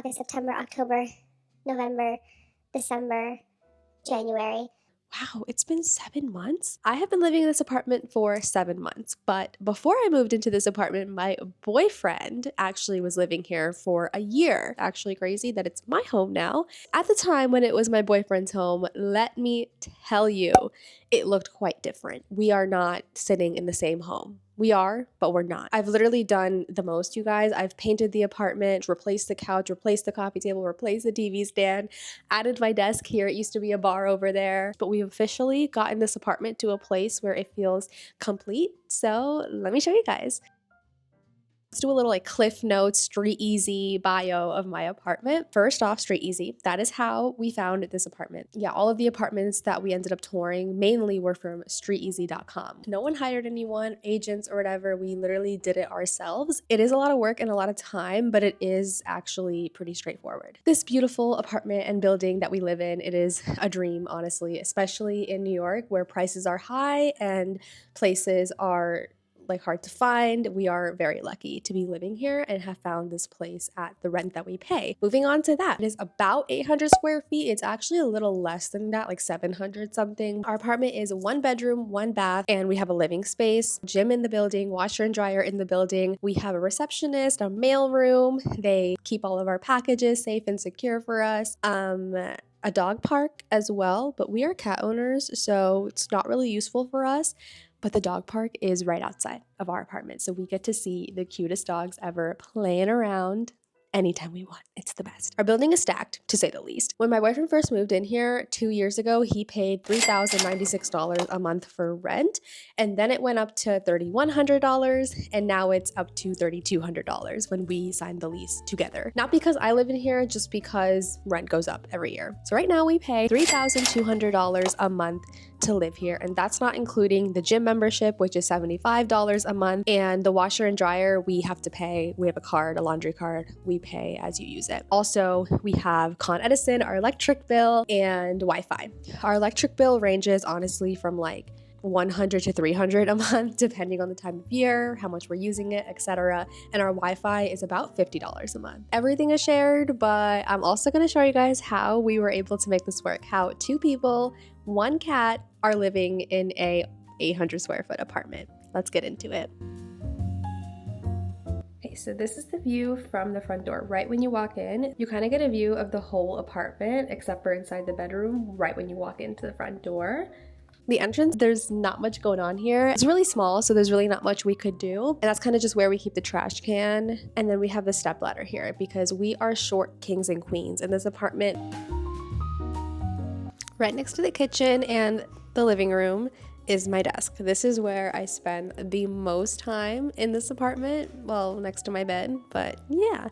August, September, October, November, December, January. Wow, it's been 7 months? I have been living in this apartment for 7 months, but before I moved into this apartment, my boyfriend actually was living here for a year. Actually crazy that it's my home now. At the time when it was my boyfriend's home, let me tell you, it looked quite different. We are not sitting in the same home. We are, but we're not. I've literally done the most, you guys. I've painted the apartment, replaced the couch, replaced the coffee table, replaced the TV stand, added my desk here. It used to be a bar over there, but we've officially gotten this apartment to a place where it feels complete. So let me show you guys. Let's do a little like Cliff Notes, Street Easy bio of my apartment. First off, Street Easy. That is how we found this apartment. Yeah, all of the apartments that we ended up touring mainly were from streeteasy.com. No one hired anyone, agents or whatever. We literally did it ourselves. It is a lot of work and a lot of time, but it is actually pretty straightforward. This beautiful apartment and building that we live in, it is a dream, honestly, especially in New York where prices are high and places are like hard to find. We are very lucky to be living here and have found this place at the rent that we pay. Moving on to that, it is about 800 square feet. It's actually a little less than that, like 700 something. Our apartment is 1 bedroom, 1 bath, and we have a living space, gym in the building, washer and dryer in the building. We have a receptionist, a mail room. They keep all of our packages safe and secure for us. A dog park as well, but we are cat owners, so it's not really useful for us. But the dog park is right outside of our apartment, so we get to see the cutest dogs ever playing around anytime we want. It's the best. Our building is stacked, to say the least. When my boyfriend first moved in here 2 years ago, he paid $3,096 a month for rent, and then it went up to $3,100, and now it's up to $3,200 when we signed the lease together. Not because I live in here, just because rent goes up every year. So right now we pay $3,200 a month to live here, and that's not including the gym membership, which is $75 a month, and the washer and dryer we have to pay. We have a card, a laundry card. We pay as you use it. Also, we have Con Edison, our electric bill, and Wi-Fi. Our electric bill ranges honestly from like $100 to $300 a month, depending on the time of year, how much we're using it, etc. And our Wi-Fi is about $50 a month. Everything is shared, but I'm also going to show you guys how we were able to make this work. How 2 people, 1 cat are living in a 800 square foot apartment. Let's get into it. Okay, so this is the view from the front door. Right when you walk in, you kind of get a view of the whole apartment, except for inside the bedroom, right when you walk into the front door. The entrance, there's not much going on here. It's really small, so there's really not much we could do. And that's kind of just where we keep the trash can. And then we have the stepladder here because we are short kings and queens in this apartment. Right next to the kitchen and the living room is my desk. This is where I spend the most time in this apartment. Well, next to my bed, but yeah.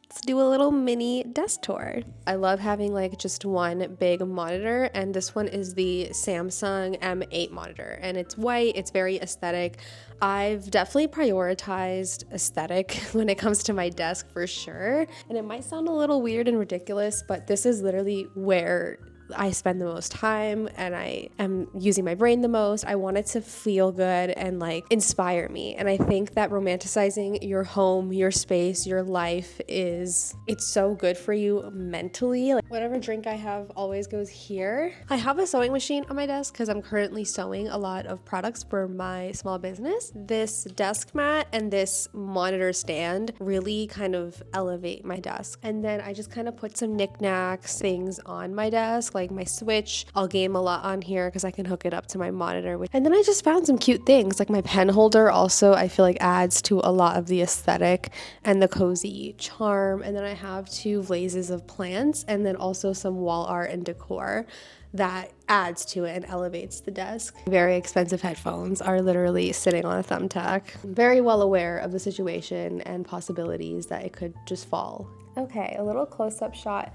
Let's do a little mini desk tour. I love having like just one big monitor, and this one is the Samsung M8 monitor, and it's white, it's very aesthetic. I've definitely prioritized aesthetic when it comes to my desk for sure, and it might sound a little weird and ridiculous, but this is literally where I spend the most time and I am using my brain the most. I want it to feel good and like inspire me. And I think that romanticizing your home, your space, your life it's so good for you mentally. Like whatever drink I have always goes here. I have a sewing machine on my desk because I'm currently sewing a lot of products for my small business. This desk mat and this monitor stand really kind of elevate my desk. And then I just kind of put some knickknacks, things on my desk, like my Switch. I'll game a lot on here because I can hook it up to my monitor. And then I just found some cute things like my pen holder also I feel like adds to a lot of the aesthetic and the cozy charm. And then I have 2 vases of plants and then also some wall art and decor that adds to it and elevates the desk. Very expensive headphones are literally sitting on a thumbtack. I'm very well aware of the situation and possibilities that it could just fall. Okay, a little close-up shot.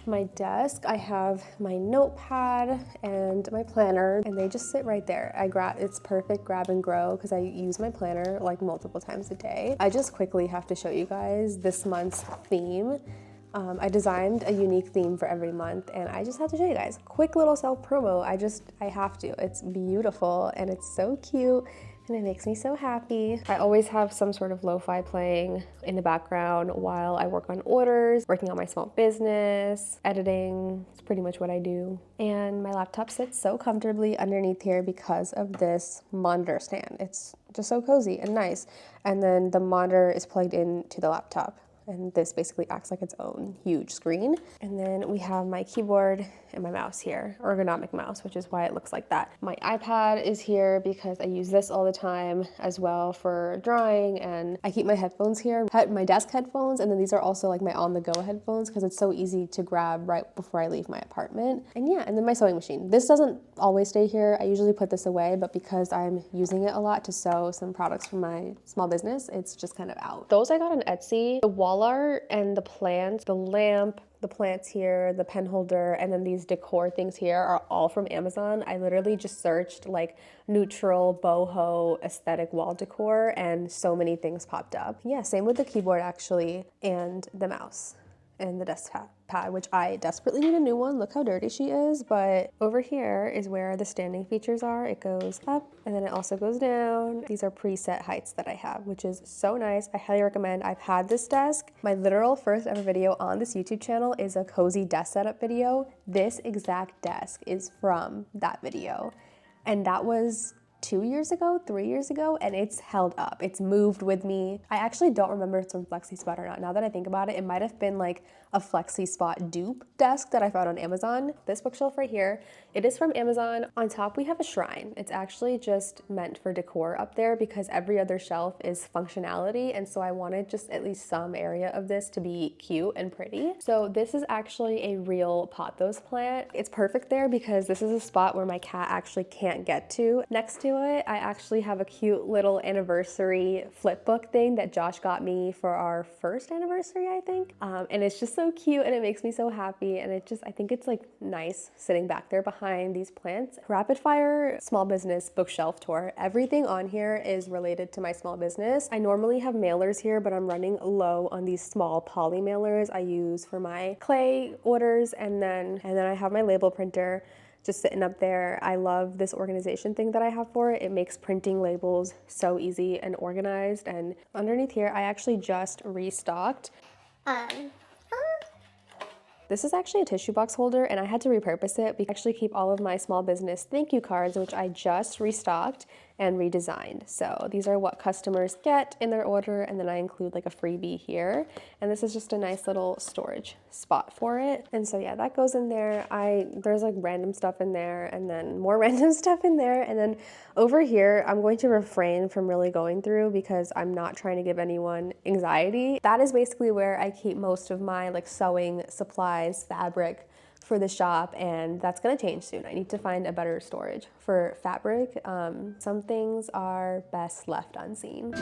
My desk, I have my notepad and my planner, and they just sit right there. It's perfect grab and grow because I use my planner like multiple times a day. I just quickly have to show you guys this month's theme. I designed a unique theme for every month, and I just have to show you guys. Quick little self promo. I have to. It's beautiful and it's so cute. and it makes me so happy. I always have some sort of lo-fi playing in the background while I work on orders, working on my small business, editing. It's pretty much what I do. And my laptop sits so comfortably underneath here because of this monitor stand. It's just so cozy and nice. And then the monitor is plugged into the laptop. And this basically acts like its own huge screen. And then we have my keyboard and my mouse here, ergonomic mouse, which is why it looks like that. My iPad is here because I use this all the time as well for drawing, and I keep my headphones here, my desk headphones, and then these are also like my on-the-go headphones because it's so easy to grab right before I leave my apartment. And yeah, and then my sewing machine. This doesn't always stay here. I usually put this away, but because I'm using it a lot to sew some products for my small business, it's just kind of out. Those I got on Etsy. The wall art and the plants, the lamp, the plants here, the pen holder, and then these decor things here are all from Amazon. I literally just searched like neutral boho aesthetic wall decor and so many things popped up. Yeah, same with the keyboard actually, and the mouse and the desktop pad, which I desperately need a new one. Look how dirty she is. But over here is where the standing features are. It goes up and then it also goes down. These are preset heights that I have, which is so nice. I highly recommend. I've had this desk. My literal first ever video on this YouTube channel is a cozy desk setup video. This exact desk is from that video. And that was 2 years ago, 3 years ago, and it's held up. It's moved with me. I actually don't remember if it's from FlexiSpot or not. Now that I think about it, it might have been like a FlexiSpot dupe desk that I found on Amazon. This bookshelf right here, it is from Amazon. On top, we have a shrine. It's actually just meant for decor up there because every other shelf is functionality, and so I wanted just at least some area of this to be cute and pretty. So this is actually a real pothos plant. It's perfect there because this is a spot where my cat actually can't get to. Next to it, I actually have a cute little anniversary flip book thing that Josh got me for our first anniversary, I think. And it's just so cute and it makes me so happy. And I think it's like nice sitting back there behind these plants. Rapid fire small business bookshelf tour. Everything on here is related to my small business. I normally have mailers here, but I'm running low on these small poly mailers I use for my clay orders. And then I have my label printer just sitting up there. I love this organization thing that I have for it. It makes printing labels so easy and organized. And underneath here, I actually just restocked. This is actually a tissue box holder and I had to repurpose it. I actually keep all of my small business thank you cards, which I just restocked and redesigned. So these are what customers get in their order, and then I include like a freebie here. And this is just a nice little storage spot for it. And so yeah, that goes in there. There's like random stuff in there and then more random stuff in there. And then over here, I'm going to refrain from really going through because I'm not trying to give anyone anxiety. That is basically where I keep most of my like sewing supplies, fabric, for the shop, and that's gonna change soon. I need to find a better storage for fabric. Some things are best left unseen.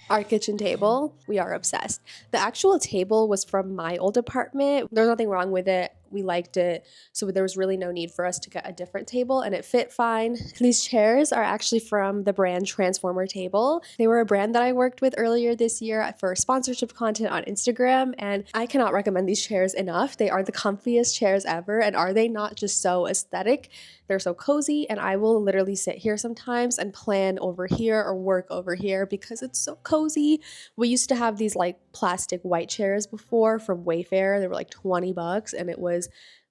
Our kitchen table, we are obsessed. The actual table was from my old apartment. There's nothing wrong with it. We liked it, so there was really no need for us to get a different table, and it fit fine. These chairs are actually from the brand Transformer Table. They were a brand that I worked with earlier this year for sponsorship content on Instagram, and I cannot recommend these chairs enough. They are the comfiest chairs ever, and are they not just so aesthetic? They're so cozy, and I will literally sit here sometimes and plan over here or work over here because it's so cozy. We used to have these like plastic white chairs before from Wayfair. They were like $20 and it was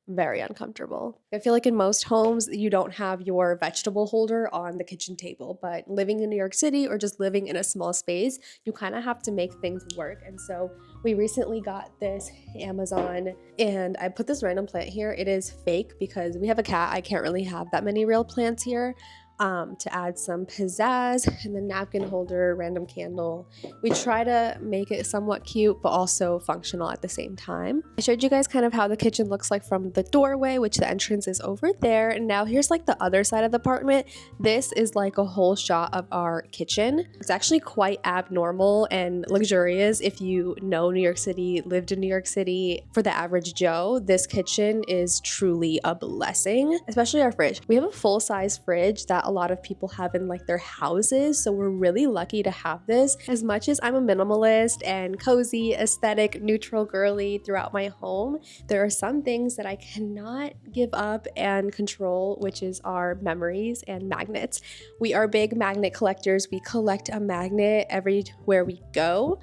very uncomfortable. I feel like in most homes, you don't have your vegetable holder on the kitchen table, but living in New York City or just living in a small space, you kind of have to make things work. And so we recently got this Amazon, and I put this random plant here. It is fake because we have a cat. I can't really have that many real plants here. To add some pizzazz, and the napkin holder, random candle. We try to make it somewhat cute, but also functional at the same time. I showed you guys kind of how the kitchen looks like from the doorway, which the entrance is over there. And now here's like the other side of the apartment. This is like a whole shot of our kitchen. It's actually quite abnormal and luxurious if you know New York City, lived in New York City. For the average Joe, this kitchen is truly a blessing, especially our fridge. We have a full-size fridge that a lot of people have in like their houses. So we're really lucky to have this. As much as I'm a minimalist and cozy, aesthetic, neutral girly throughout my home, there are some things that I cannot give up and control, which is our memories and magnets. We are big magnet collectors. We collect a magnet everywhere we go.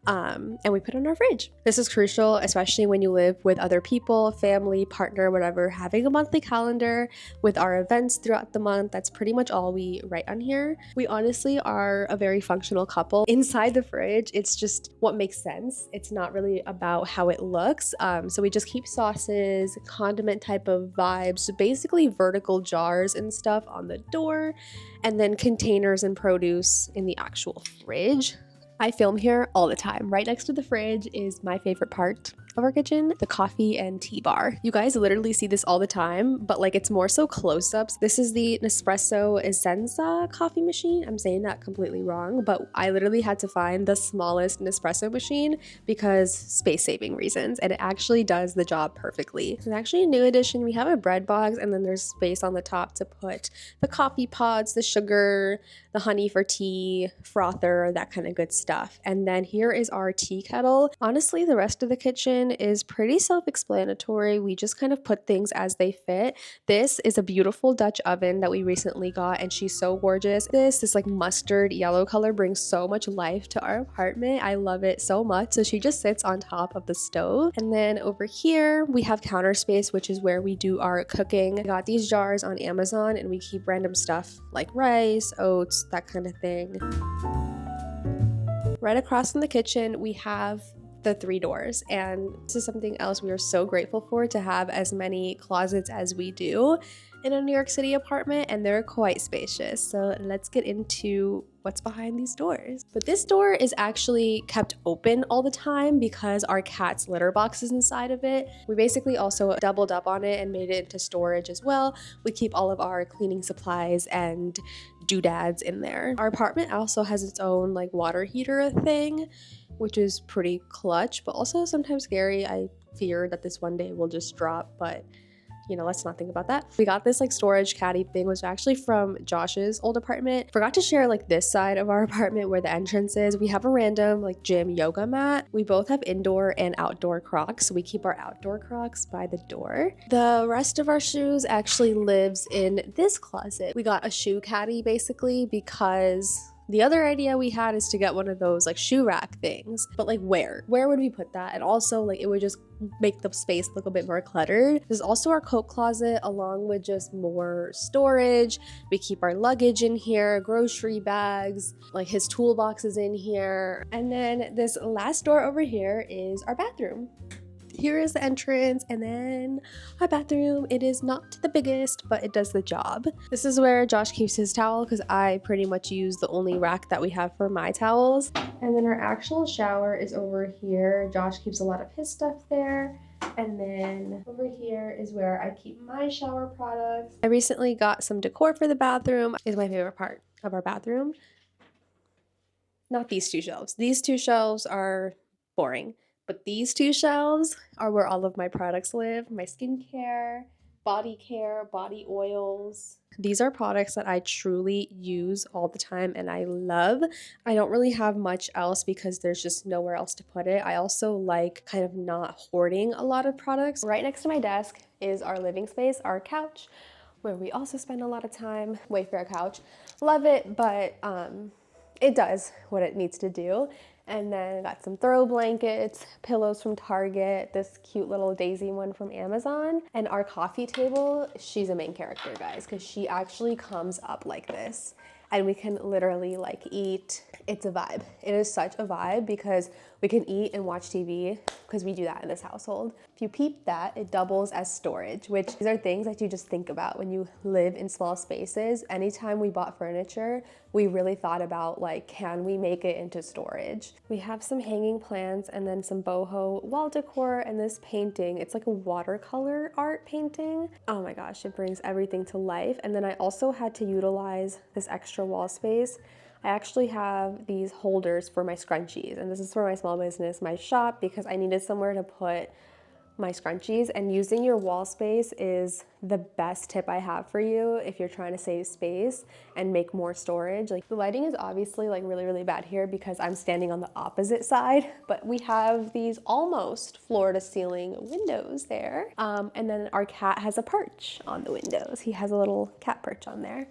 And we put it in our fridge. This is crucial, especially when you live with other people, family, partner, whatever. Having a monthly calendar with our events throughout the month, that's pretty much all we write on here. We honestly are a very functional couple. Inside the fridge, it's just what makes sense. It's not really about how it looks. So we just keep sauces, condiment type of vibes, basically vertical jars and stuff on the door, and then containers and produce in the actual fridge. I film here all the time. Right next to the fridge is my favorite part of our kitchen, the coffee and tea bar. You guys literally see this all the time, but like it's more so close-ups. This is the Nespresso Essenza coffee machine. I'm saying that completely wrong, but I literally had to find the smallest Nespresso machine because space-saving reasons, and it actually does the job perfectly. It's actually a new addition. We have a bread box, and then there's space on the top to put the coffee pods, the sugar, the honey for tea, frother, that kind of good stuff. And then here is our tea kettle. Honestly, the rest of the kitchen is pretty self-explanatory. We just kind of put things as they fit. This is a beautiful Dutch oven that we recently got, and she's so gorgeous. This like mustard yellow color brings so much life to our apartment. I love it so much. So she just sits on top of the stove. And then over here we have counter space, which is where we do our cooking. I got these jars on Amazon, and we keep random stuff like rice, oats, that kind of thing. Right across from the kitchen, we have the 3 doors, and this is something else we are so grateful for, to have as many closets as we do in a New York City apartment, and they're quite spacious. So let's get into what's behind these doors. But this door is actually kept open all the time because our cat's litter box is inside of it. We basically also doubled up on it and made it into storage as well. We keep all of our cleaning supplies and doodads in there. Our apartment also has its own like water heater thing, which is pretty clutch, but also sometimes scary. I fear that this one day will just drop, but you know, let's not think about that. We got this like storage caddy thing, which was actually from Josh's old apartment. Forgot to share like this side of our apartment where the entrance is. We have a random like gym yoga mat. We both have indoor and outdoor Crocs, so we keep our outdoor Crocs by the door. The rest of our shoes actually lives in this closet. We got a shoe caddy basically because the other idea we had is to get one of those like shoe rack things, but like where would we put that? And also like it would just make the space look a bit more cluttered. There's also our coat closet along with just more storage. We keep our luggage in here, grocery bags, like his toolbox is in here. And then this last door over here is our bathroom. Here is the entrance, and then our bathroom. It is not the biggest, but it does the job. This is where Josh keeps his towel because I pretty much use the only rack that we have for my towels. And then our actual shower is over here. Josh keeps a lot of his stuff there. And then over here is where I keep my shower products. I recently got some decor for the bathroom. It's my favorite part of our bathroom. Not these 2 shelves. These 2 shelves are boring. But these 2 shelves are where all of my products live. My skincare, body care, body oils. These are products that I truly use all the time and I love. I don't really have much else because there's just nowhere else to put it. I also like kind of not hoarding a lot of products. Right next to my desk is our living space, our couch, where we also spend a lot of time. Wayfair couch. Love it, but it does what it needs to do. And then I got some throw blankets, pillows from Target, this cute little daisy one from Amazon. And our coffee table, she's a main character, guys, because she actually comes up like this. And we can literally like eat. It's a vibe. It is such a vibe because we can eat and watch TV because we do that in this household. If you peep that, it doubles as storage, which these are things that you just think about when you live in small spaces. Anytime we bought furniture, we really thought about like, can we make it into storage? We have some hanging plants and then some boho wall decor and this painting. It's like a watercolor art painting. Oh my gosh, it brings everything to life. And then I also had to utilize this extra wall space. I actually have these holders for my scrunchies, and this is for my small business, my shop, because I needed somewhere to put my scrunchies, and using your wall space is the best tip I have for you if you're trying to save space and make more storage. Like, the lighting is obviously like really bad here because I'm standing on the opposite side, but we have these almost floor to ceiling windows there. And then our cat has a perch on the windows. He has a little cat perch on there.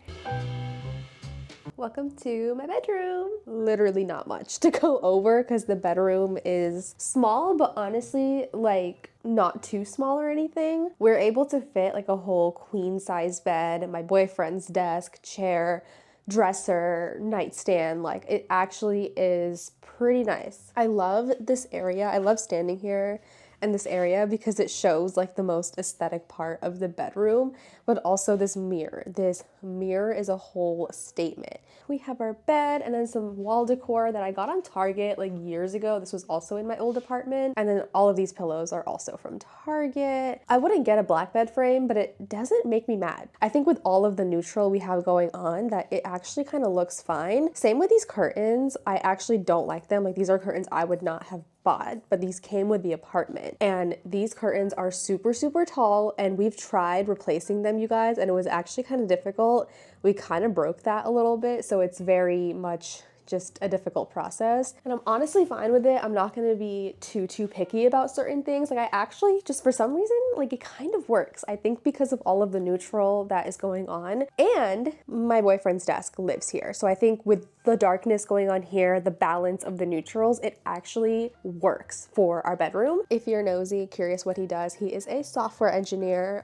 Welcome to my bedroom. Literally not much to go over because the bedroom is small, but honestly, like, not too small or anything. We're able to fit like a whole queen size bed, my boyfriend's desk, chair, dresser, nightstand. Like, it actually is pretty nice. I love this area. I love standing here in this area because it shows like the most aesthetic part of the bedroom, but also this mirror. This mirror is a whole statement. We have our bed and then some wall decor that I got on Target like years ago. This was also in my old apartment. And then all of these pillows are also from Target. I wouldn't get a black bed frame, but it doesn't make me mad. I think with all of the neutral we have going on that it actually kind of looks fine. Same with these curtains. I actually don't like them. Like, these are curtains I would not have bought, but these came with the apartment, and these curtains are super tall, and we've tried replacing them, you guys, and it was actually kind of difficult. We kind of broke that a little bit, so it's very much just a difficult process, and I'm honestly fine with it. I'm not going to be too picky about certain things. Like, I actually just, for some reason, like, it kind of works. I think because of all of the neutral that is going on, and my boyfriend's desk lives here, so I think with the darkness going on here, the balance of the neutrals, it actually works for our bedroom. If you're nosy, curious what he does, he is a software engineer.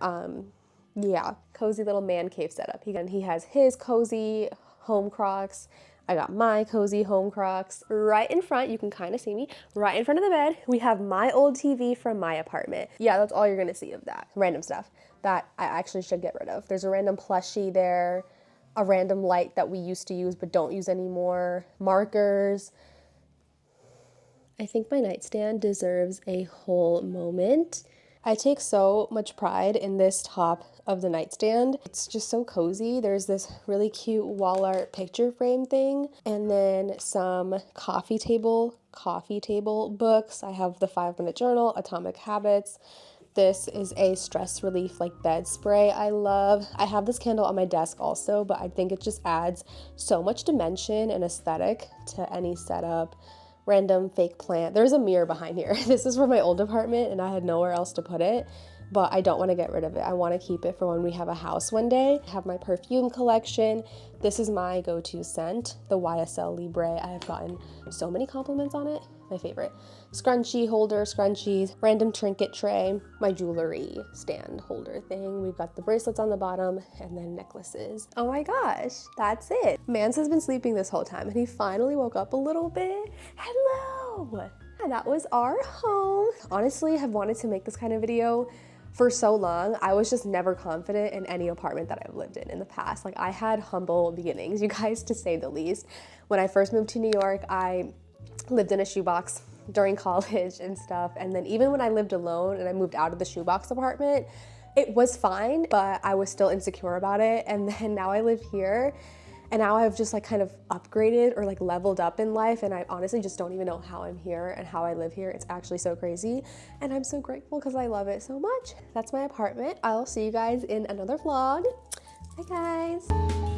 Yeah, cozy little man cave setup. He has his cozy home Crocs. I got my cozy home Crocs. Right in front, you can kind of see me, right in front of the bed, we have my old TV from my apartment. Yeah, that's all you're gonna see of that. Random stuff that I actually should get rid of. There's a random plushie there, a random light that we used to use but don't use anymore, markers. I think my nightstand deserves a whole moment. I take so much pride in this top of the nightstand. It's just so cozy. There's this really cute wall art picture frame thing, and then some coffee table books. I have the 5-Minute Journal, Atomic Habits. This is a stress relief like bed spray I love. I have this candle on my desk also, but I think it just adds so much dimension and aesthetic to any setup. Random fake plant. There's a mirror behind here. This is from my old apartment and I had nowhere else to put it, but I don't want to get rid of it. I want to keep it for when we have a house one day. I have my perfume collection. This is my go-to scent, the YSL Libre. I have gotten so many compliments on it. My favorite. Scrunchie holder, scrunchies, random trinket tray, my jewelry stand holder thing. We've got the bracelets on the bottom and then necklaces. Oh my gosh, that's it. Mans has been sleeping this whole time and he finally woke up a little bit. Hello! And that was our home. Honestly, have wanted to make this kind of video for so long. I was just never confident in any apartment that I've lived in the past. Like, I had humble beginnings, you guys, to say the least. When I first moved to New York, I lived in a shoebox during college and stuff. And then even when I lived alone and I moved out of the shoebox apartment, it was fine, but I was still insecure about it. And then now I live here and now I've just like kind of upgraded or like leveled up in life. And I honestly just don't even know how I'm here and how I live here. It's actually so crazy. And I'm so grateful because I love it so much. That's my apartment. I'll see you guys in another vlog. Bye guys.